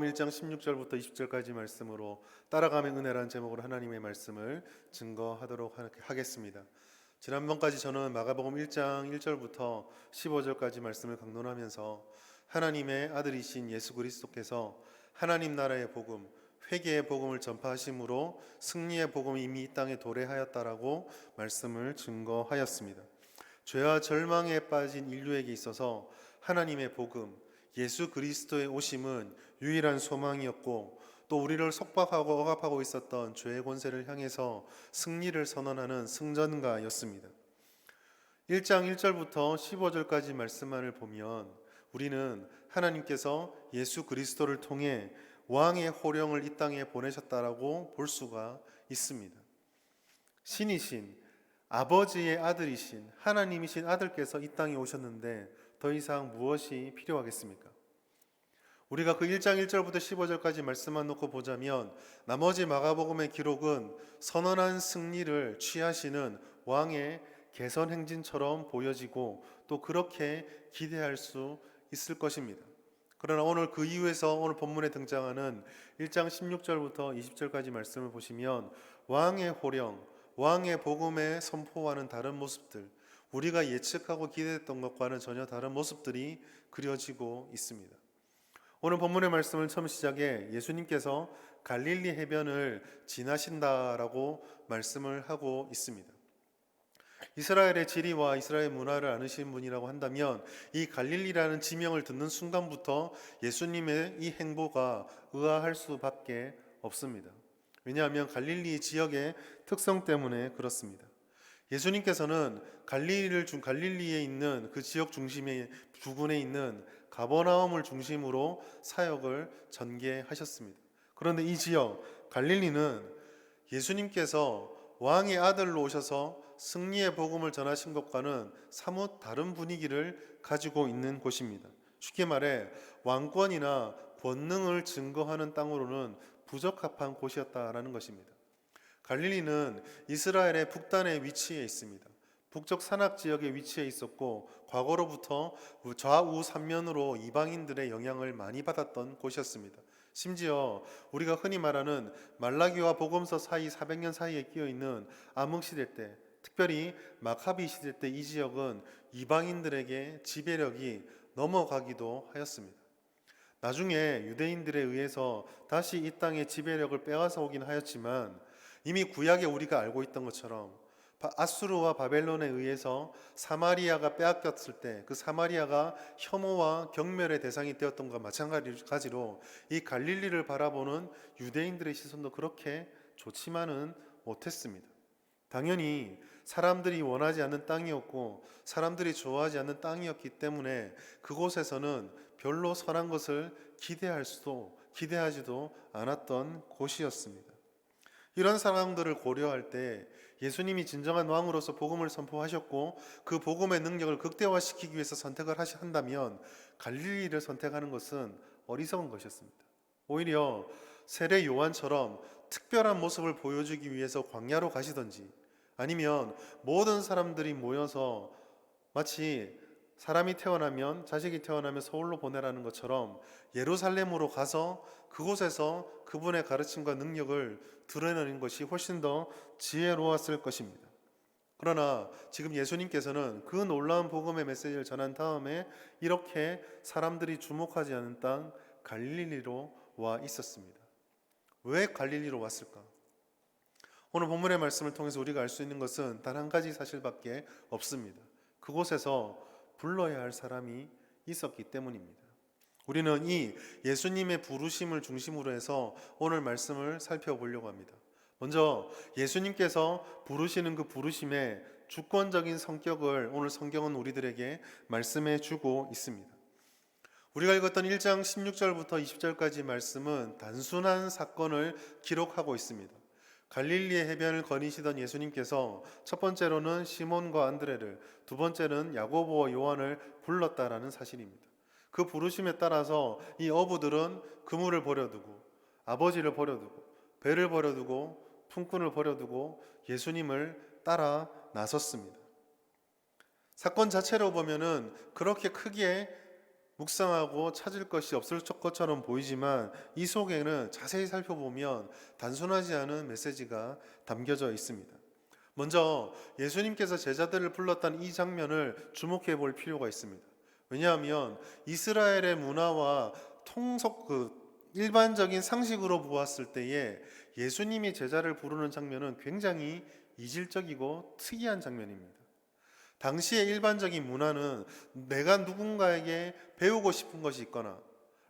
마가복음 1장 16절부터 20절까지 말씀으로 따라가면 은혜라는 제목으로 하나님의 말씀을 증거하도록 하겠습니다. 지난번까지 저는 마가복음 1장 1절부터 15절까지 말씀을 강론하면서 하나님의 아들이신 예수 그리스도께서 하나님 나라의 복음, 회개의 복음을 전파하심으로 승리의 복음이 이미 이 땅에 도래하였다라고 말씀을 증거하였습니다. 죄와 절망에 빠진 인류에게 있어서 하나님의 복음, 예수 그리스도의 오심은 유일한 소망이었고, 또 우리를 속박하고 억압하고 있었던 죄의 권세를 향해서 승리를 선언하는 승전가였습니다. 1장 1절부터 15절까지 말씀만을 보면 우리는 하나님께서 예수 그리스도를 통해 왕의 호령을 이 땅에 보내셨다라고 볼 수가 있습니다. 신이신 아버지의 아들이신 하나님이신 아들께서 이 땅에 오셨는데 더 이상 무엇이 필요하겠습니까? 우리가 그 1장 1절부터 15절까지 말씀만 놓고 보자면 나머지 마가복음의 기록은 선언한 승리를 취하시는 왕의 개선 행진처럼 보여지고 또 그렇게 기대할 수 있을 것입니다. 그러나 오늘 그 이후에서 오늘 본문에 등장하는 1장 16절부터 20절까지 말씀을 보시면 왕의 호령, 왕의 복음의 선포와는 다른 모습들, 우리가 예측하고 기대했던 것과는 전혀 다른 모습들이 그려지고 있습니다. 오늘 본문의 말씀을 처음 시작에 예수님께서 갈릴리 해변을 지나신다라고 말씀을 하고 있습니다. 이스라엘의 지리와 이스라엘 문화를 아시는 분이라고 한다면 이 갈릴리라는 지명을 듣는 순간부터 예수님의 이 행보가 의아할 수밖에 없습니다. 왜냐하면 갈릴리 지역의 특성 때문에 그렇습니다. 예수님께서는 갈릴리에 있는 그 지역 중심의 부근에 있는 가버나움을 중심으로 사역을 전개하셨습니다. 그런데 이 지역 갈릴리는 예수님께서 왕의 아들로 오셔서 승리의 복음을 전하신 것과는 사뭇 다른 분위기를 가지고 있는 곳입니다. 쉽게 말해 왕권이나 권능을 증거하는 땅으로는 부적합한 곳이었다라는 것입니다. 갈릴리는 이스라엘의 북단에 위치해 있습니다. 북쪽 산악 지역에 위치해 있었고 과거로부터 좌우 삼면으로 이방인들의 영향을 많이 받았던 곳이었습니다. 심지어 우리가 흔히 말하는 말라기와 복음서 사이 400년 사이에 끼어 있는 암흑시대 때, 특별히 마카비 시대 때 이 지역은 이방인들에게 지배력이 넘어가기도 하였습니다. 나중에 유대인들에 의해서 다시 이 땅의 지배력을 빼앗아 오긴 하였지만 이미 구약에 우리가 알고 있던 것처럼 아수르와 바벨론에 의해서 사마리아가 빼앗겼을 때 그 사마리아가 혐오와 경멸의 대상이 되었던 것과 마찬가지로 이 갈릴리를 바라보는 유대인들의 시선도 그렇게 좋지만은 못했습니다. 당연히 사람들이 원하지 않는 땅이었고 사람들이 좋아하지 않는 땅이었기 때문에 그곳에서는 별로 선한 것을 기대하지도 않았던 곳이었습니다. 이런 상황들을 고려할 때 예수님이 진정한 왕으로서 복음을 선포하셨고 그 복음의 능력을 극대화시키기 위해서 선택을 한다면 갈릴리를 선택하는 것은 어리석은 것이었습니다. 오히려 세례 요한처럼 특별한 모습을 보여주기 위해서 광야로 가시든지 아니면 모든 사람들이 모여서 마치 사람이 태어나면 자식이 태어나면 서울로 보내라는 것처럼 예루살렘으로 가서 그곳에서 그분의 가르침과 능력을 드러내는 것이 훨씬 더 지혜로웠을 것입니다. 그러나 지금 예수님께서는 그 놀라운 복음의 메시지를 전한 다음에 이렇게 사람들이 주목하지 않은 땅 갈릴리로 와 있었습니다. 왜 갈릴리로 왔을까? 오늘 본문의 말씀을 통해서 우리가 알 수 있는 것은 단 한 가지 사실밖에 없습니다. 그곳에서 불러야 할 사람이 있었기 때문입니다. 우리는 이 예수님의 부르심을 중심으로 해서 오늘 말씀을 살펴보려고 합니다. 먼저 예수님께서 부르시는 그 부르심의 주권적인 성격을 오늘 성경은 우리들에게 말씀해 주고 있습니다. 우리가 읽었던 1장 16절부터 20절까지 말씀은 단순한 사건을 기록하고 있습니다. 갈릴리의 해변을 거니시던 예수님께서 첫 번째로는 시몬과 안드레를, 두 번째는 야고보와 요한을 불렀다라는 사실입니다. 그 부르심에 따라서 이 어부들은 그물을 버려두고 아버지를 버려두고 배를 버려두고 품꾼을 버려두고 예수님을 따라 나섰습니다. 사건 자체로 보면은 그렇게 크게 묵상하고 찾을 것이 없을 것처럼 보이지만 이 속에는 자세히 살펴보면 단순하지 않은 메시지가 담겨져 있습니다. 먼저 예수님께서 제자들을 불렀다는 이 장면을 주목해 볼 필요가 있습니다. 왜냐하면 이스라엘의 문화와 일반적인 상식으로 보았을 때에 예수님이 제자를 부르는 장면은 굉장히 이질적이고 특이한 장면입니다. 당시의 일반적인 문화는 내가 누군가에게 배우고 싶은 것이 있거나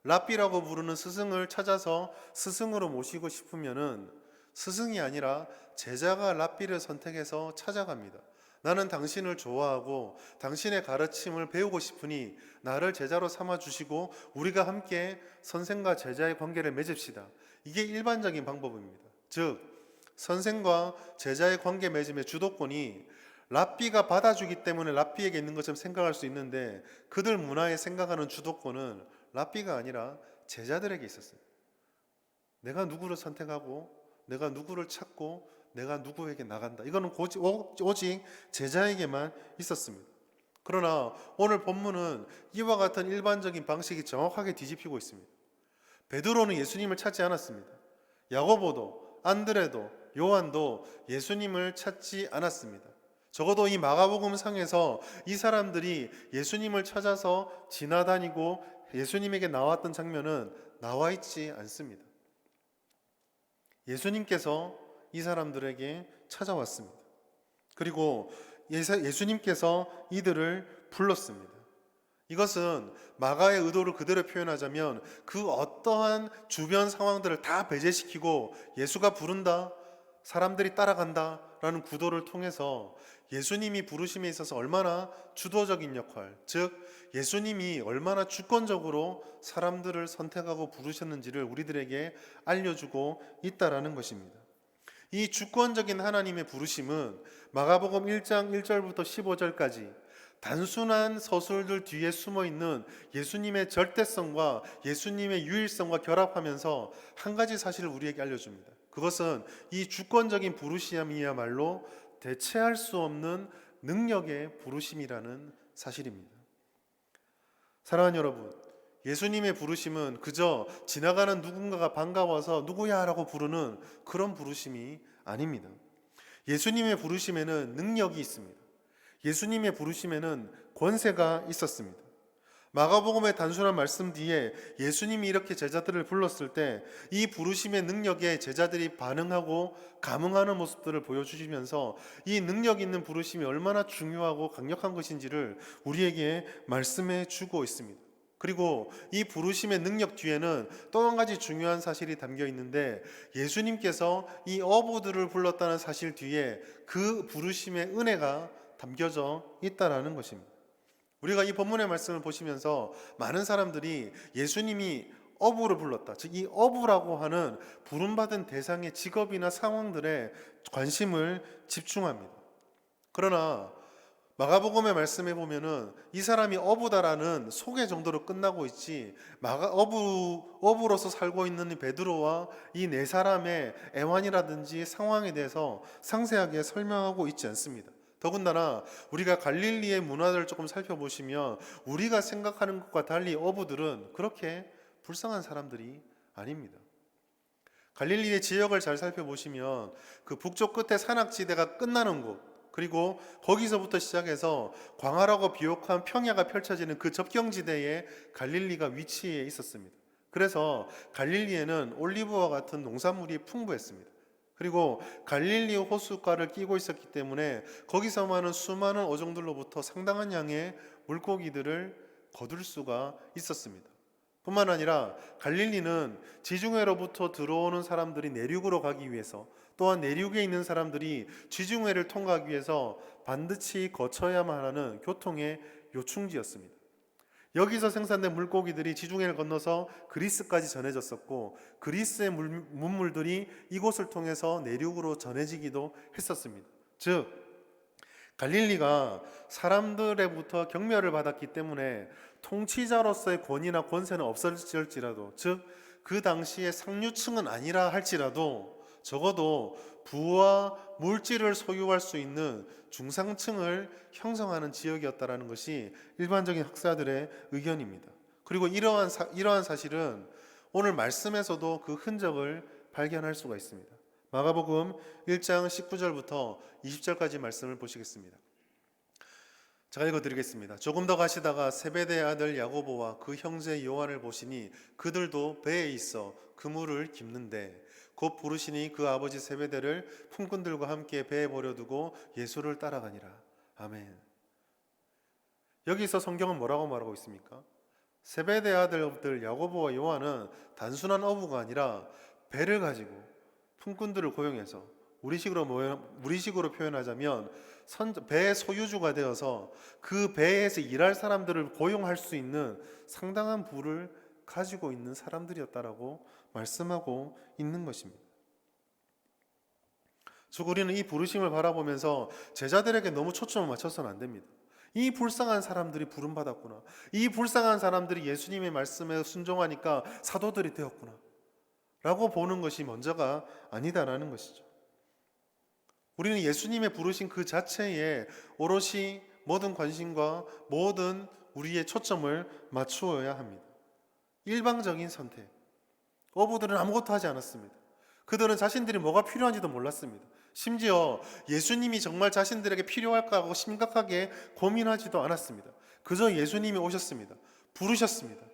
랍비라고 부르는 스승을 찾아서 스승으로 모시고 싶으면은 스승이 아니라 제자가 랍비를 선택해서 찾아갑니다. 나는 당신을 좋아하고 당신의 가르침을 배우고 싶으니 나를 제자로 삼아 주시고 우리가 함께 선생과 제자의 관계를 맺읍시다. 이게 일반적인 방법입니다. 즉 선생과 제자의 관계 맺음의 주도권이 랍비가 받아주기 때문에 랍비에게 있는 것처럼 생각할 수 있는데 그들 문화에 생각하는 주도권은 랍비가 아니라 제자들에게 있었어요. 내가 누구를 선택하고 내가 누구를 찾고 내가 누구에게 나간다. 이거는 오직 제자에게만 있었습니다. 그러나 오늘 본문은 이와 같은 일반적인 방식이 정확하게 뒤집히고 있습니다. 베드로는 예수님을 찾지 않았습니다. 야고보도 안드레도 요한도 예수님을 찾지 않았습니다. 적어도 이 마가복음상에서 이 사람들이 예수님을 찾아서 지나다니고 예수님에게 나왔던 장면은 나와 있지 않습니다. 예수님께서 이 사람들에게 찾아왔습니다. 그리고 예수님께서 이들을 불렀습니다. 이것은 마가의 의도를 그대로 표현하자면 그 어떠한 주변 상황들을 다 배제시키고 예수가 부른다, 사람들이 따라간다 라는 구도를 통해서 예수님이 부르심에 있어서 얼마나 주도적인 역할, 즉 예수님이 얼마나 주권적으로 사람들을 선택하고 부르셨는지를 우리들에게 알려주고 있다라는 것입니다. 이 주권적인 하나님의 부르심은 마가복음 1장 1절부터 15절까지 단순한 서술들 뒤에 숨어 있는 예수님의 절대성과 예수님의 유일성과 결합하면서 한 가지 사실을 우리에게 알려줍니다. 그것은 이 주권적인 부르심이야말로 대체할 수 없는 능력의 부르심이라는 사실입니다. 사랑하는 여러분, 예수님의 부르심은 그저 지나가는 누군가가 반가워서 누구야 라고 부르는 그런 부르심이 아닙니다. 예수님의 부르심에는 능력이 있습니다. 예수님의 부르심에는 권세가 있었습니다. 마가복음의 단순한 말씀 뒤에 예수님이 이렇게 제자들을 불렀을 때 이 부르심의 능력에 제자들이 반응하고 감응하는 모습들을 보여주시면서 이 능력 있는 부르심이 얼마나 중요하고 강력한 것인지를 우리에게 말씀해 주고 있습니다. 그리고 이 부르심의 능력 뒤에는 또 한 가지 중요한 사실이 담겨 있는데 예수님께서 이 어부들을 불렀다는 사실 뒤에 그 부르심의 은혜가 담겨져 있다라는 것입니다. 우리가 이 본문의 말씀을 보시면서 많은 사람들이 예수님이 어부를 불렀다, 즉 이 어부라고 하는 부름받은 대상의 직업이나 상황들에 관심을 집중합니다. 그러나 마가복음의 말씀에 보면은 이 사람이 어부다라는 소개 정도로 끝나고 있지 어부로서 살고 있는 베드로와 이 네 사람의 애환이라든지 상황에 대해서 상세하게 설명하고 있지 않습니다. 더군다나 우리가 갈릴리의 문화를 조금 살펴보시면 우리가 생각하는 것과 달리 어부들은 그렇게 불쌍한 사람들이 아닙니다. 갈릴리의 지역을 잘 살펴보시면 그 북쪽 끝에 산악지대가 끝나는 곳, 그리고 거기서부터 시작해서 광활하고 비옥한 평야가 펼쳐지는 그 접경지대에 갈릴리가 위치해 있었습니다. 그래서 갈릴리에는 올리브와 같은 농산물이 풍부했습니다. 그리고 갈릴리 호숫가를 끼고 있었기 때문에 거기서 많은 수많은 어종들로부터 상당한 양의 물고기들을 거둘 수가 있었습니다. 뿐만 아니라 갈릴리는 지중해로부터 들어오는 사람들이 내륙으로 가기 위해서, 또한 내륙에 있는 사람들이 지중해를 통과하기 위해서 반드시 거쳐야만 하는 교통의 요충지였습니다. 여기서 생산된 물고기들이 지중해를 건너서 그리스까지 전해졌었고 그리스의 문물들이 이곳을 통해서 내륙으로 전해지기도 했었습니다. 즉 갈릴리가 사람들로부터 경멸을 받았기 때문에 통치자로서의 권위나 권세는 없어질지라도, 즉 그 당시에 상류층은 아니라 할지라도 적어도 부와 물질을 소유할 수 있는 중상층을 형성하는 지역이었다라는 것이 일반적인 학자들의 의견입니다. 그리고 이러한 사실은 오늘 말씀에서도 그 흔적을 발견할 수가 있습니다. 마가복음 1장 19절부터 20절까지 말씀을 보시겠습니다. 제가 읽어드리겠습니다. 조금 더 가시다가 세베대의 아들 야고보와 그 형제 요한을 보시니 그들도 배에 있어 그물을 깁는데 곧 부르시니 그 아버지 세베대를 품꾼들과 함께 배에 버려두고 예수를 따라가니라. 아멘. 여기서 성경은 뭐라고 말하고 있습니까? 세베대 아들들 야고보와 요한은 단순한 어부가 아니라 배를 가지고 품꾼들을 고용해서 우리식으로 표현하자면 배의 소유주가 되어서 그 배에서 일할 사람들을 고용할 수 있는 상당한 부를 가지고 있는 사람들이었다라고 말씀하고 있는 것입니다. 즉 우리는 이 부르심을 바라보면서 제자들에게 너무 초점을 맞춰서는 안 됩니다. 이 불쌍한 사람들이 부름받았구나. 이 불쌍한 사람들이 예수님의 말씀에 순종하니까 사도들이 되었구나 라고 보는 것이 먼저가 아니다라는 것이죠. 우리는 예수님의 부르신 그 자체에 오롯이 모든 관심과 모든 우리의 초점을 맞추어야 합니다. 일방적인 선택. 어부들은 아무것도 하지 않았습니다. 그들은 자신들이 뭐가 필요한지도 몰랐습니다. 심지어 예수님이 정말 자신들에게 필요할까 하고 심각하게 고민하지도 않았습니다. 그저 예수님이 오셨습니다. 부르셨습니다.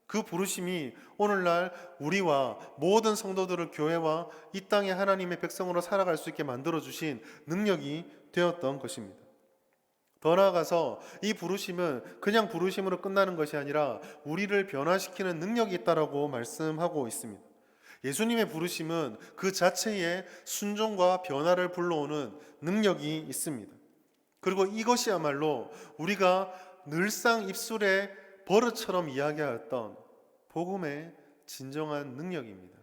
그 부르심이 오늘날 우리와 모든 성도들을 교회와 이 땅의 하나님의 백성으로 살아갈 수 있게 만들어주신 능력이 되었던 것입니다. 더 나아가서 이 부르심은 그냥 부르심으로 끝나는 것이 아니라 우리를 변화시키는 능력이 있다라고 말씀하고 있습니다. 예수님의 부르심은 그 자체에 순종과 변화를 불러오는 능력이 있습니다. 그리고 이것이야말로 우리가 늘상 입술에 버릇처럼 이야기하였던 복음의 진정한 능력입니다.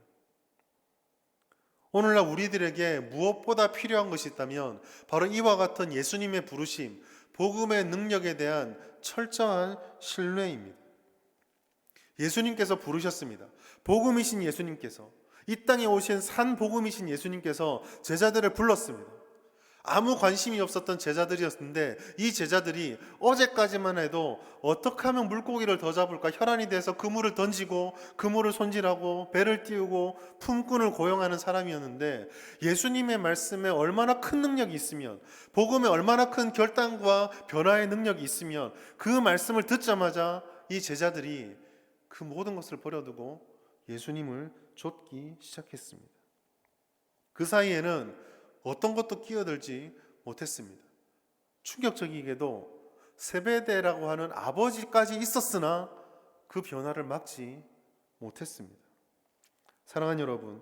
오늘날 우리들에게 무엇보다 필요한 것이 있다면 바로 이와 같은 예수님의 부르심, 복음의 능력에 대한 철저한 신뢰입니다. 예수님께서 부르셨습니다. 복음이신 예수님께서, 이 땅에 오신 산 복음이신 예수님께서 제자들을 불렀습니다. 아무 관심이 없었던 제자들이었는데 이 제자들이 어제까지만 해도 어떻게 하면 물고기를 더 잡을까 혈안이 돼서 그물을 던지고 그물을 손질하고 배를 띄우고 품꾼을 고용하는 사람이었는데 예수님의 말씀에 얼마나 큰 능력이 있으면, 복음에 얼마나 큰 결단과 변화의 능력이 있으면 그 말씀을 듣자마자 이 제자들이 그 모든 것을 버려두고 예수님을 좇기 시작했습니다. 그 사이에는 어떤 것도 끼어들지 못했습니다. 충격적이게도 세베대라고 하는 아버지까지 있었으나 그 변화를 막지 못했습니다. 사랑하는 여러분,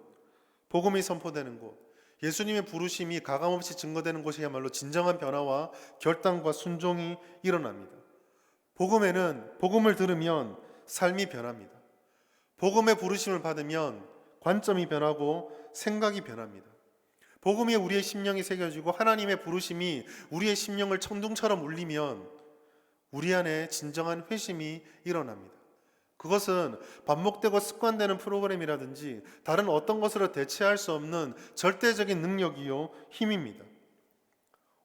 복음이 선포되는 곳, 예수님의 부르심이 가감없이 증거되는 곳이야말로 진정한 변화와 결단과 순종이 일어납니다. 복음을 들으면 삶이 변합니다. 복음의 부르심을 받으면 관점이 변하고 생각이 변합니다. 복음이 우리의 심령이 새겨지고 하나님의 부르심이 우리의 심령을 천둥처럼 울리면 우리 안에 진정한 회심이 일어납니다. 그것은 반복되고 습관되는 프로그램이라든지 다른 어떤 것으로 대체할 수 없는 절대적인 능력이요 힘입니다.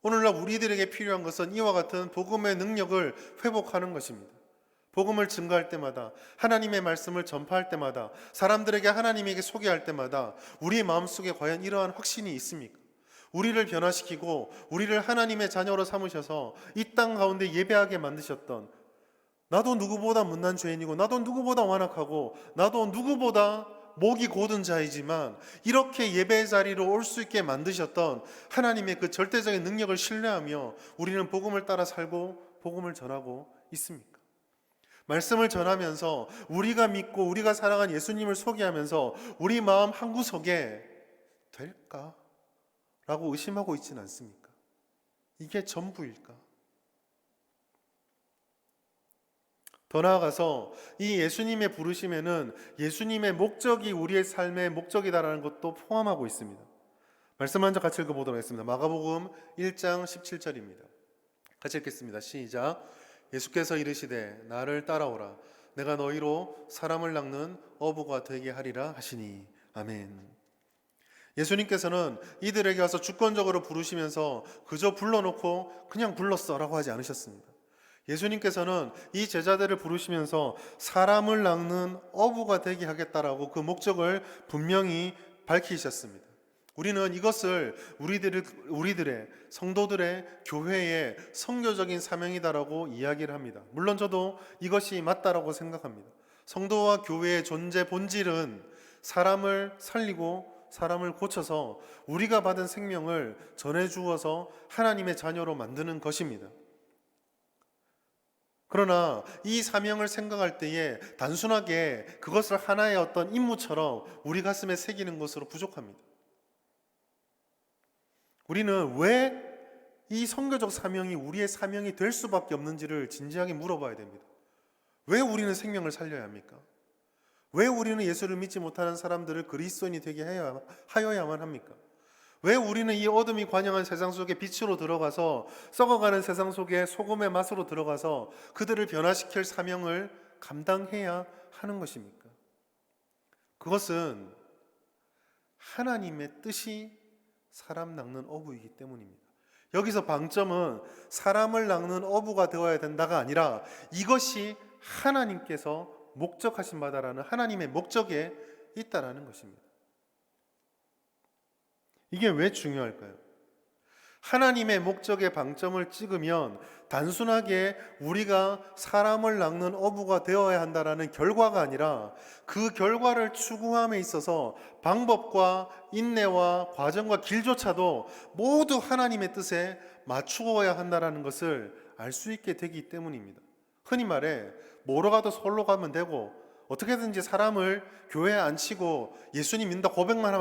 오늘날 우리들에게 필요한 것은 이와 같은 복음의 능력을 회복하는 것입니다. 복음을 증거할 때마다, 하나님의 말씀을 전파할 때마다, 사람들에게 하나님에게 소개할 때마다 우리의 마음속에 과연 이러한 확신이 있습니까? 우리를 변화시키고 우리를 하나님의 자녀로 삼으셔서 이 땅 가운데 예배하게 만드셨던, 나도 누구보다 못난 죄인이고 나도 누구보다 완악하고 나도 누구보다 목이 고든 자이지만 이렇게 예배의 자리로 올 수 있게 만드셨던 하나님의 그 절대적인 능력을 신뢰하며 우리는 복음을 따라 살고 복음을 전하고 있습니까? 말씀을 전하면서 우리가 믿고 우리가 사랑한 예수님을 소개하면서 우리 마음 한구석에 될까? 라고 의심하고 있지는 않습니까? 이게 전부일까? 더 나아가서 이 예수님의 부르심에는 예수님의 목적이 우리의 삶의 목적이다라는 것도 포함하고 있습니다. 말씀 먼저 같이 읽어보도록 하겠습니다. 마가복음 1장 17절입니다. 같이 읽겠습니다. 시작. 예수께서 이르시되 나를 따라오라. 내가 너희로 사람을 낚는 어부가 되게 하리라 하시니. 아멘. 예수님께서는 이들에게 와서 주권적으로 부르시면서 그저 불러놓고 그냥 불렀어 라고 하지 않으셨습니다. 예수님께서는 이 제자들을 부르시면서 사람을 낚는 어부가 되게 하겠다라고 그 목적을 분명히 밝히셨습니다. 우리는 이것을 우리들의 성도들의 교회의 선교적인 사명이다라고 이야기를 합니다. 물론 저도 이것이 맞다라고 생각합니다. 성도와 교회의 존재 본질은 사람을 살리고 사람을 고쳐서 우리가 받은 생명을 전해주어서 하나님의 자녀로 만드는 것입니다. 그러나 이 사명을 생각할 때에 단순하게 그것을 하나의 어떤 임무처럼 우리 가슴에 새기는 것으로 부족합니다. 우리는 왜 이 선교적 사명이 우리의 사명이 될 수밖에 없는지를 진지하게 물어봐야 됩니다. 왜 우리는 생명을 살려야 합니까? 왜 우리는 예수를 믿지 못하는 사람들을 그리스도인이 되게 하여야만 합니까? 왜 우리는 이 어둠이 관영한 세상 속에 빛으로 들어가서 썩어가는 세상 속에 소금의 맛으로 들어가서 그들을 변화시킬 사명을 감당해야 하는 것입니까? 그것은 하나님의 뜻이 사람 낚는 어부이기 때문입니다. 여기서 방점은 사람을 낚는 어부가 되어야 된다가 아니라 이것이 하나님께서 목적하신 바다라는 하나님의 목적에 있다라는 것입니다. 이게 왜 중요할까요? 하나님의 목적에 방점을 찍으면 단순하게 우리가 사람을 낚는 어부가 되어야 한다라는 결과가 아니라 그 결과를 추구함에 있어서 방법과 인내와 과정과 길조차도 모두 하나님의 뜻에 맞추어야 한다라는 것을 알 수 있게 되기 때문입니다. 흔히 말해 뭐로 가도 솔로 가면 되고 어떻게든지 사람을 교회에 앉히고 예수님 믿는다 고백만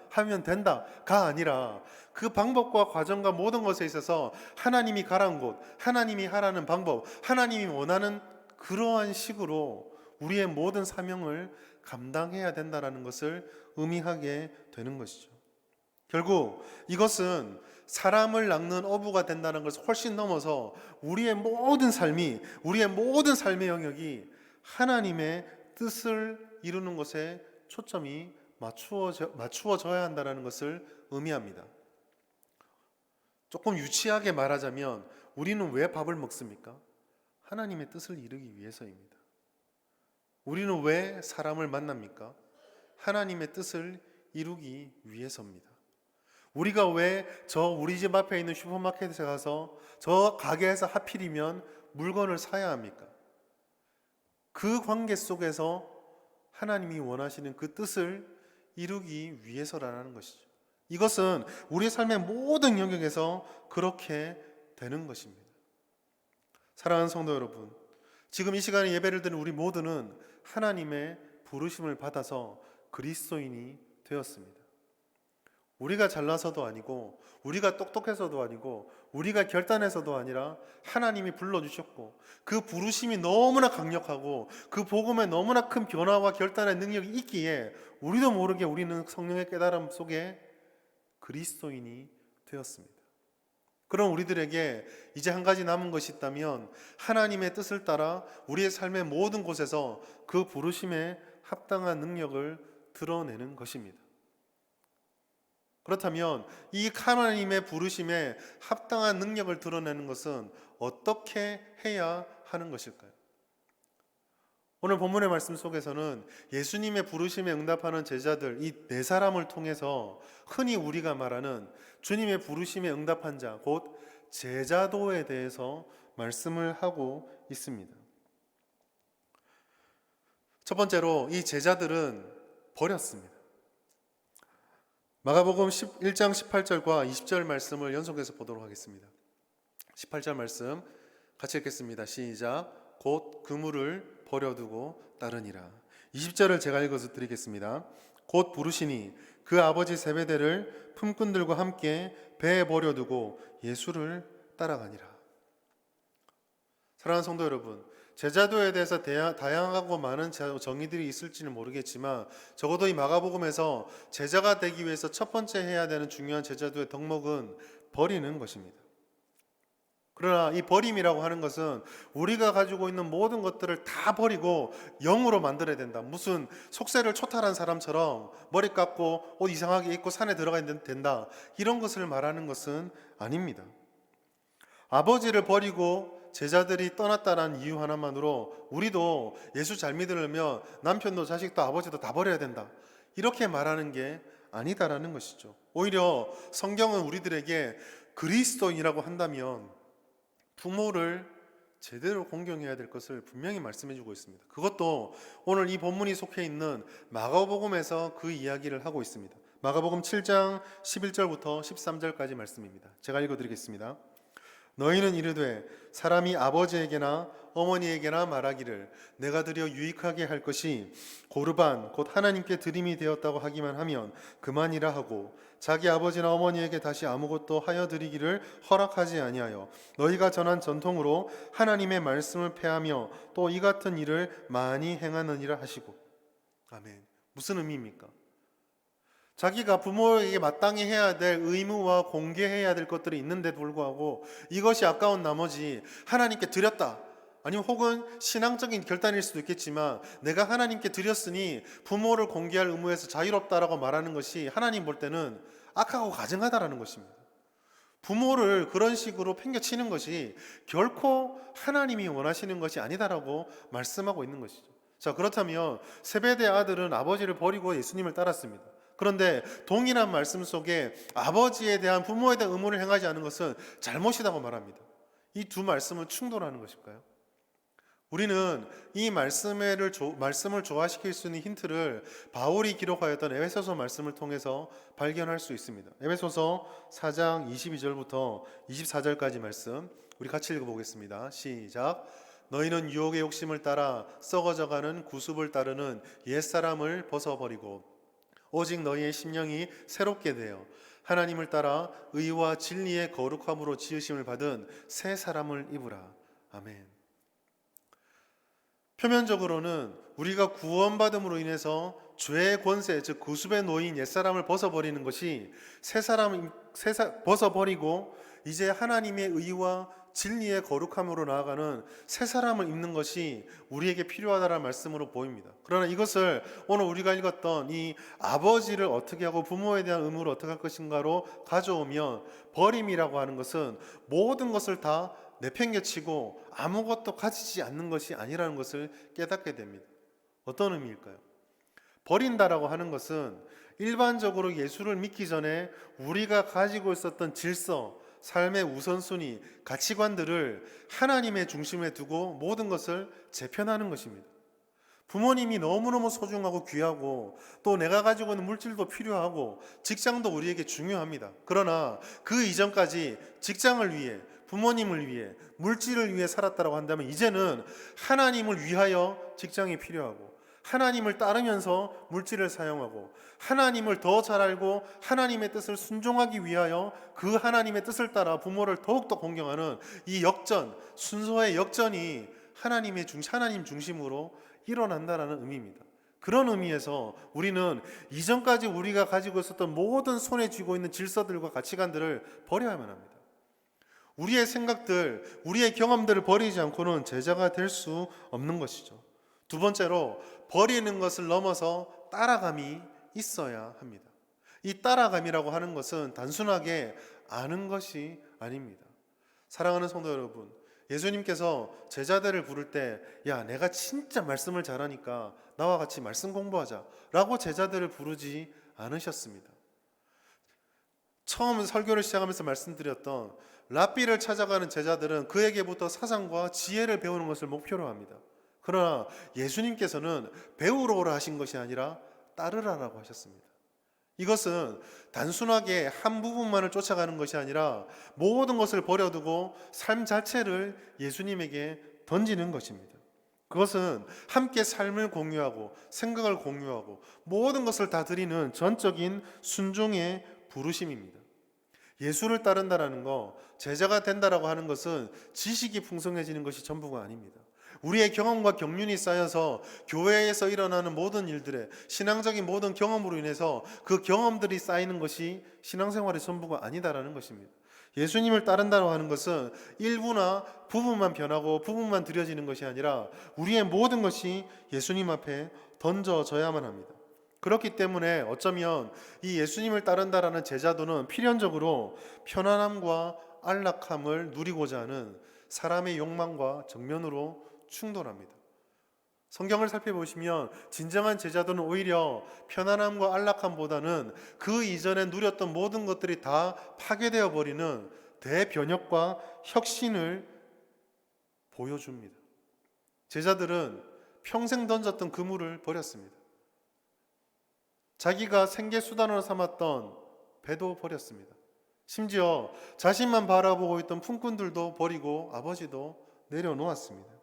하면 된다가 아니라 그 방법과 과정과 모든 것에 있어서 하나님이 가라는 곳, 하나님이 하라는 방법, 하나님이 원하는 그러한 식으로 우리의 모든 사명을 감당해야 된다는 것을 의미하게 되는 것이죠. 결국 이것은 사람을 낚는 어부가 된다는 것을 훨씬 넘어서 우리의 모든 삶의 영역이 하나님의 뜻을 이루는 것에 초점이 맞추어져야 한다는 것을 의미합니다. 조금 유치하게 말하자면 우리는 왜 밥을 먹습니까? 하나님의 뜻을 이루기 위해서입니다. 우리는 왜 사람을 만납니까? 하나님의 뜻을 이루기 위해서입니다. 우리가 왜 우리 집 앞에 있는 슈퍼마켓에 가서 저 가게에서 하필이면 물건을 사야 합니까? 그 관계 속에서 하나님이 원하시는 그 뜻을 이루기 위해서라는 것이죠. 이것은 우리 삶의 모든 영역에서 그렇게 되는 것입니다. 사랑하는 성도 여러분, 지금 이 시간에 예배를 드리는 우리 모두는 하나님의 부르심을 받아서 그리스도인이 되었습니다. 우리가 잘나서도 아니고 우리가 똑똑해서도 아니고 우리가 결단해서도 아니라 하나님이 불러주셨고 그 부르심이 너무나 강력하고 그 복음에 너무나 큰 변화와 결단의 능력이 있기에 우리도 모르게 우리는 성령의 깨달음 속에 그리스도인이 되었습니다. 그럼 우리들에게 이제 한 가지 남은 것이 있다면 하나님의 뜻을 따라 우리의 삶의 모든 곳에서 그 부르심에 합당한 능력을 드러내는 것입니다. 그렇다면 이 하나님의 부르심에 합당한 능력을 드러내는 것은 어떻게 해야 하는 것일까요? 오늘 본문의 말씀 속에서는 예수님의 부르심에 응답하는 제자들 이 네 사람을 통해서 흔히 우리가 말하는 주님의 부르심에 응답한 자, 곧 제자도에 대해서 말씀을 하고 있습니다. 첫 번째로 이 제자들은 버렸습니다. 마가복음 1장 18절과 20절 말씀을 연속해서 보도록 하겠습니다. 18절 말씀 같이 읽겠습니다. 시작. 곧 그물을 버려두고 따르니라. 20절을 제가 읽어서 드리겠습니다. 곧 부르시니 그 아버지 세베대를 품꾼들과 함께 배에 버려두고 예수를 따라가니라. 사랑하는 성도 여러분, 제자도에 대해서 다양하고 많은 정의들이 있을지는 모르겠지만 적어도 이 마가복음에서 제자가 되기 위해서 첫 번째 해야 되는 중요한 제자도의 덕목은 버리는 것입니다. 그러나 이 버림이라고 하는 것은 우리가 가지고 있는 모든 것들을 다 버리고 영으로 만들어야 된다. 무슨 속세를 초탈한 사람처럼 머리 깎고 옷 이상하게 입고 산에 들어가야 된다. 이런 것을 말하는 것은 아닙니다. 아버지를 버리고 제자들이 떠났다는 이유 하나만으로 우리도 예수 잘 믿으려면 남편도 자식도 아버지도 다 버려야 된다, 이렇게 말하는 게 아니다라는 것이죠. 오히려 성경은 우리들에게 그리스도인이라고 한다면 부모를 제대로 공경해야 될 것을 분명히 말씀해 주고 있습니다. 그것도 오늘 이 본문이 속해 있는 마가복음에서 그 이야기를 하고 있습니다. 마가복음 7장 11절부터 13절까지 말씀입니다. 제가 읽어드리겠습니다. 너희는 이르되 사람이 아버지에게나 어머니에게나 말하기를 내가 드려 유익하게 할 것이 고르반 곧 하나님께 드림이 되었다고 하기만 하면 그만이라 하고 자기 아버지나 어머니에게 다시 아무것도 하여 드리기를 허락하지 아니하여 너희가 전한 전통으로 하나님의 말씀을 폐하며 또 이 같은 일을 많이 행하느니라 하시고. 아멘. 무슨 의미입니까? 자기가 부모에게 마땅히 해야 될 의무와 공개해야 될 것들이 있는데 불구하고 이것이 아까운 나머지 하나님께 드렸다, 아니면 혹은 신앙적인 결단일 수도 있겠지만 내가 하나님께 드렸으니 부모를 공개할 의무에서 자유롭다라고 말하는 것이 하나님 볼 때는 악하고 가증하다라는 것입니다. 부모를 그런 식으로 팽개치는 것이 결코 하나님이 원하시는 것이 아니다라고 말씀하고 있는 것이죠. 자, 그렇다면 세베대 아들은 아버지를 버리고 예수님을 따랐습니다. 그런데 동일한 말씀 속에 아버지에 대한 부모에 대한 의무를 행하지 않은 것은 잘못이라고 말합니다. 이 두 말씀은 충돌하는 것일까요? 우리는 이 말씀을 조화시킬 수 있는 힌트를 바울이 기록하였던 에베소서 말씀을 통해서 발견할 수 있습니다. 에베소서 4장 22절부터 24절까지 말씀 우리 같이 읽어보겠습니다. 시작. 너희는 유혹의 욕심을 따라 썩어져가는 구습을 따르는 옛사람을 벗어버리고 오직 너희의 심령이 새롭게 되어 하나님을 따라 의와 진리의 거룩함으로 지으심을 받은 새 사람을 입으라. 아멘. 표면적으로는 우리가 구원받음으로 인해서 죄의 권세, 즉 구습에 놓인 옛사람을 벗어버리는 것이 벗어버리고 이제 하나님의 의와 진리의 거룩함으로 나아가는 새 사람을 입는 것이 우리에게 필요하다는 말씀으로 보입니다. 그러나 이것을 오늘 우리가 읽었던 이 아버지를 어떻게 하고 부모에 대한 의무를 어떻게 할 것인가로 가져오면 버림이라고 하는 것은 모든 것을 다 내팽개치고 아무것도 가지지 않는 것이 아니라는 것을 깨닫게 됩니다. 어떤 의미일까요? 버린다라고 하는 것은 일반적으로 예수를 믿기 전에 우리가 가지고 있었던 질서, 삶의 우선순위, 가치관들을 하나님의 중심에 두고 모든 것을 재편하는 것입니다. 부모님이 너무너무 소중하고 귀하고 또 내가 가지고 있는 물질도 필요하고 직장도 우리에게 중요합니다. 그러나 그 이전까지 직장을 위해, 부모님을 위해, 물질을 위해 살았다고 한다면 이제는 하나님을 위하여 직장이 필요하고 하나님을 따르면서 물질을 사용하고 하나님을 더 잘 알고 하나님의 뜻을 순종하기 위하여 그 하나님의 뜻을 따라 부모를 더욱더 공경하는 이 역전, 순서의 역전이 하나님 중심으로 일어난다는 의미입니다. 그런 의미에서 우리는 이전까지 우리가 가지고 있었던 모든 손에 쥐고 있는 질서들과 가치관들을 버려야만 합니다. 우리의 생각들, 우리의 경험들을 버리지 않고는 제자가 될 수 없는 것이죠. 두 번째로 버리는 것을 넘어서 따라감이 있어야 합니다. 이 따라감이라고 하는 것은 단순하게 아는 것이 아닙니다. 사랑하는 성도 여러분, 예수님께서 제자들을 부를 때 야, 내가 진짜 말씀을 잘하니까 나와 같이 말씀 공부하자 라고 제자들을 부르지 않으셨습니다. 처음 설교를 시작하면서 말씀드렸던 랍비를 찾아가는 제자들은 그에게부터 사상과 지혜를 배우는 것을 목표로 합니다. 그러나 예수님께서는 배우러 오라 하신 것이 아니라 따르라라고 하셨습니다. 이것은 단순하게 한 부분만을 쫓아가는 것이 아니라 모든 것을 버려두고 삶 자체를 예수님에게 던지는 것입니다. 그것은 함께 삶을 공유하고 생각을 공유하고 모든 것을 다 드리는 전적인 순종의 부르심입니다. 예수를 따른다라는 거, 제자가 된다라고 하는 것은 지식이 풍성해지는 것이 전부가 아닙니다. 우리의 경험과 경륜이 쌓여서 교회에서 일어나는 모든 일들에 신앙적인 모든 경험으로 인해서 그 경험들이 쌓이는 것이 신앙생활의 전부가 아니다라는 것입니다. 예수님을 따른다고 하는 것은 일부나 부분만 변하고 부분만 드려지는 것이 아니라 우리의 모든 것이 예수님 앞에 던져져야만 합니다. 그렇기 때문에 어쩌면 이 예수님을 따른다라는 제자도는 필연적으로 편안함과 안락함을 누리고자 하는 사람의 욕망과 정면으로 충돌합니다. 성경을 살펴보시면 진정한 제자들은 오히려 편안함과 안락함보다는 그 이전에 누렸던 모든 것들이 다 파괴되어 버리는 대변혁과 혁신을 보여줍니다. 제자들은 평생 던졌던 그물을 버렸습니다. 자기가 생계 수단으로 삼았던 배도 버렸습니다. 심지어 자신만 바라보고 있던 품꾼들도 버리고 아버지도 내려놓았습니다.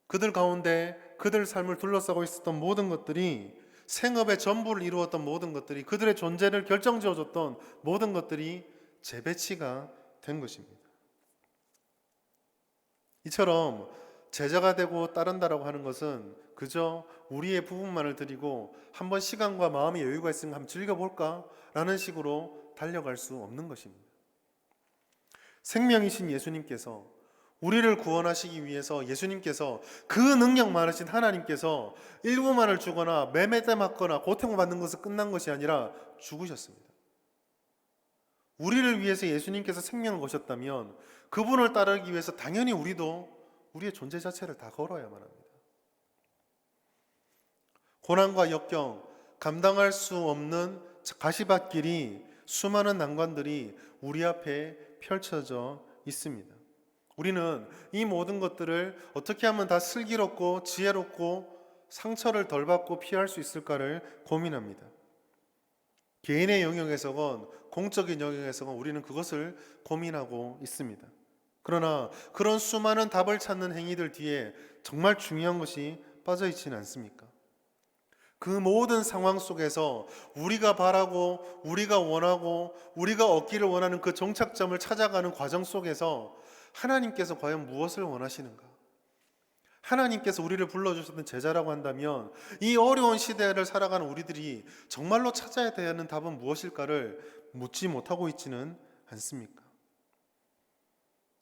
그들 가운데 그들 삶을 둘러싸고 있었던 모든 것들이, 생업의 전부를 이루었던 모든 것들이, 그들의 존재를 결정지어줬던 모든 것들이 재배치가 된 것입니다. 이처럼 제자가 되고 따른다라고 하는 것은 그저 우리의 부분만을 드리고 한번 시간과 마음의 여유가 있으면 한번 즐겨볼까? 라는 식으로 달려갈 수 없는 것입니다. 생명이신 예수님께서, 우리를 구원하시기 위해서 예수님께서, 그 능력 많으신 하나님께서 일부만을 주거나 매매대 맞거나 고통받는 것은 끝난 것이 아니라 죽으셨습니다. 우리를 위해서 예수님께서 생명을 거셨다면 그분을 따르기 위해서 당연히 우리도 우리의 존재 자체를 다 걸어야만 합니다. 고난과 역경, 감당할 수 없는 가시밭길이, 수많은 난관들이 우리 앞에 펼쳐져 있습니다. 우리는 이 모든 것들을 어떻게 하면 다 슬기롭고 지혜롭고 상처를 덜 받고 피할 수 있을까를 고민합니다. 개인의 영역에서건 공적인 영역에서건 우리는 그것을 고민하고 있습니다. 그러나 그런 수많은 답을 찾는 행위들 뒤에 정말 중요한 것이 빠져 있지는 않습니까? 그 모든 상황 속에서 우리가 바라고, 우리가 원하고, 우리가 얻기를 원하는 그 종착점을 찾아가는 과정 속에서 하나님께서 과연 무엇을 원하시는가? 하나님께서 우리를 불러주셨던 제자라고 한다면 이 어려운 시대를 살아가는 우리들이 정말로 찾아야 되는 답은 무엇일까를 묻지 못하고 있지는 않습니까?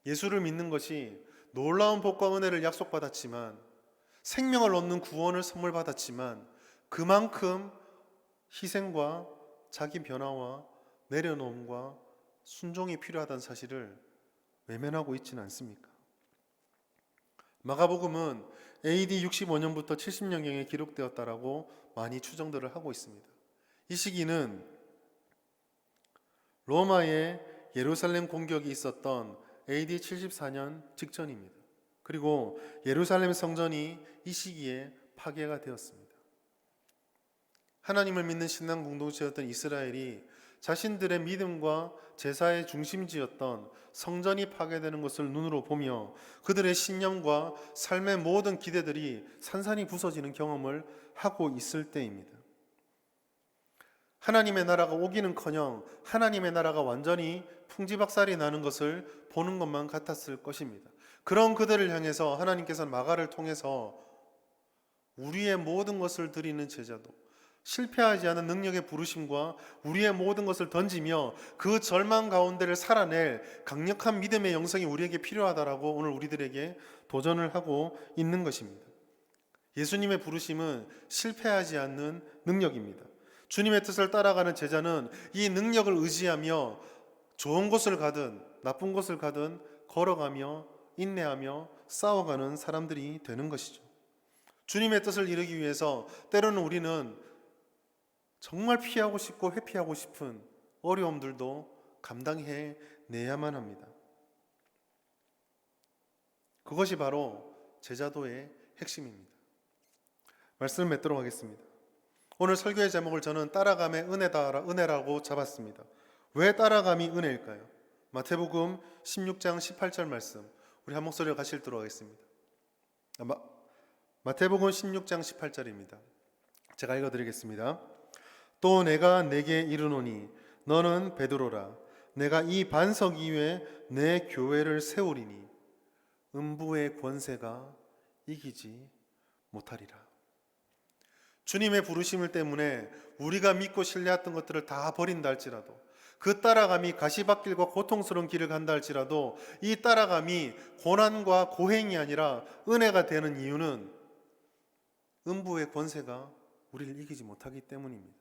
예수를 믿는 것이 놀라운 복과 은혜를 약속받았지만, 생명을 얻는 구원을 선물 받았지만, 그만큼 희생과 자기 변화와 내려놓음과 순종이 필요하다는 사실을 외면하고 있지는 않습니까? 마가복음은 AD 65년부터 70년경에 기록되었다라고 많이 추정들을 하고 있습니다. 이 시기는 로마의 예루살렘 공격이 있었던 AD 74년 직전입니다. 그리고 예루살렘 성전이 이 시기에 파괴가 되었습니다. 하나님을 믿는 신앙 공동체였던 이스라엘이 자신들의 믿음과 제사의 중심지였던 성전이 파괴되는 것을 눈으로 보며 그들의 신념과 삶의 모든 기대들이 산산이 부서지는 경험을 하고 있을 때입니다. 하나님의 나라가 오기는커녕 하나님의 나라가 완전히 풍지박살이 나는 것을 보는 것만 같았을 것입니다. 그런 그들을 향해서 하나님께서는 마가를 통해서 우리의 모든 것을 드리는 제자도, 실패하지 않은 능력의 부르심과 우리의 모든 것을 던지며 그 절망 가운데를 살아낼 강력한 믿음의 영성이 우리에게 필요하다라고 오늘 우리들에게 도전을 하고 있는 것입니다. 예수님의 부르심은 실패하지 않는 능력입니다. 주님의 뜻을 따라가는 제자는 이 능력을 의지하며 좋은 곳을 가든 나쁜 곳을 가든 걸어가며 인내하며 싸워가는 사람들이 되는 것이죠. 주님의 뜻을 이루기 위해서 때로는 우리는 정말 피하고 싶고 회피하고 싶은 어려움들도 감당해 내야만 합니다. 그것이 바로 제자도의 핵심입니다. 말씀을 맺도록 하겠습니다. 오늘 설교의 제목을 저는 따라감의 은혜라고 잡았습니다. 왜 따라감이 은혜일까요? 마태복음 16장 18절 말씀 우리 한 목소리로 같이 읽도록 하겠습니다. 마태복음 16장 18절입니다. 제가 읽어드리겠습니다. 또 내가 내게 이르노니 너는 베드로라. 내가 이 반석 위에 내 교회를 세우리니 음부의 권세가 이기지 못하리라. 주님의 부르심을 때문에 우리가 믿고 신뢰했던 것들을 다 버린다 할지라도, 그 따라감이 가시밭길과 고통스러운 길을 간다 할지라도 이 따라감이 고난과 고행이 아니라 은혜가 되는 이유는 음부의 권세가 우리를 이기지 못하기 때문입니다.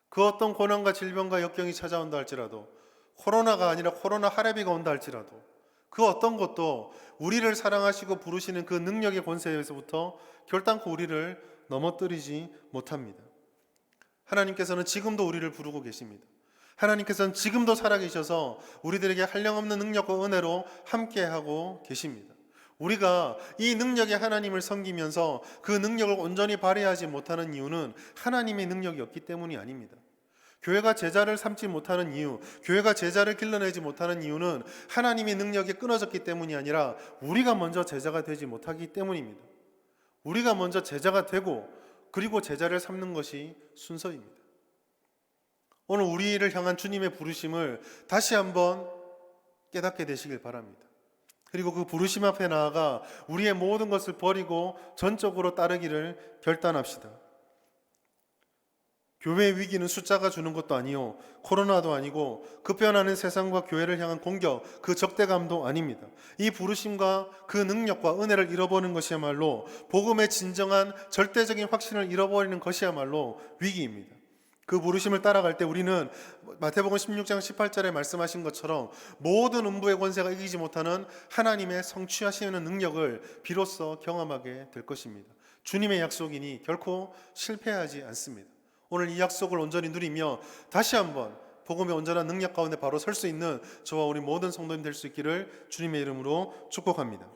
그 어떤 고난과 질병과 역경이 찾아온다 할지라도, 코로나가 아니라 코로나 할애비가 온다 할지라도 그 어떤 것도 우리를 사랑하시고 부르시는 그 능력의 권세에서부터 결단코 우리를 넘어뜨리지 못합니다. 하나님께서는 지금도 우리를 부르고 계십니다. 하나님께서는 지금도 살아계셔서 우리들에게 한량없는 능력과 은혜로 함께하고 계십니다. 우리가 이 능력의 하나님을 섬기면서 그 능력을 온전히 발휘하지 못하는 이유는 하나님의 능력이 없기 때문이 아닙니다. 교회가 제자를 삼지 못하는 이유, 교회가 제자를 길러내지 못하는 이유는 하나님의 능력이 끊어졌기 때문이 아니라 우리가 먼저 제자가 되지 못하기 때문입니다. 우리가 먼저 제자가 되고 그리고 제자를 삼는 것이 순서입니다. 오늘 우리를 향한 주님의 부르심을 다시 한번 깨닫게 되시길 바랍니다. 그리고 그 부르심 앞에 나아가 우리의 모든 것을 버리고 전적으로 따르기를 결단합시다. 교회의 위기는 숫자가 주는 것도 아니요, 코로나도 아니고 급변하는 세상과 교회를 향한 공격, 그 적대감도 아닙니다. 이 부르심과 그 능력과 은혜를 잃어버리는 것이야말로 복음의 진정한 절대적인 확신을 잃어버리는 것이야말로 위기입니다. 그 부르심을 따라갈 때 우리는 마태복음 16장 18절에 말씀하신 것처럼 모든 음부의 권세가 이기지 못하는 하나님의 성취하시는 능력을 비로소 경험하게 될 것입니다. 주님의 약속이니 결코 실패하지 않습니다. 오늘 이 약속을 온전히 누리며 다시 한번 복음의 온전한 능력 가운데 바로 설 수 있는 저와 우리 모든 성도님 될 수 있기를 주님의 이름으로 축복합니다.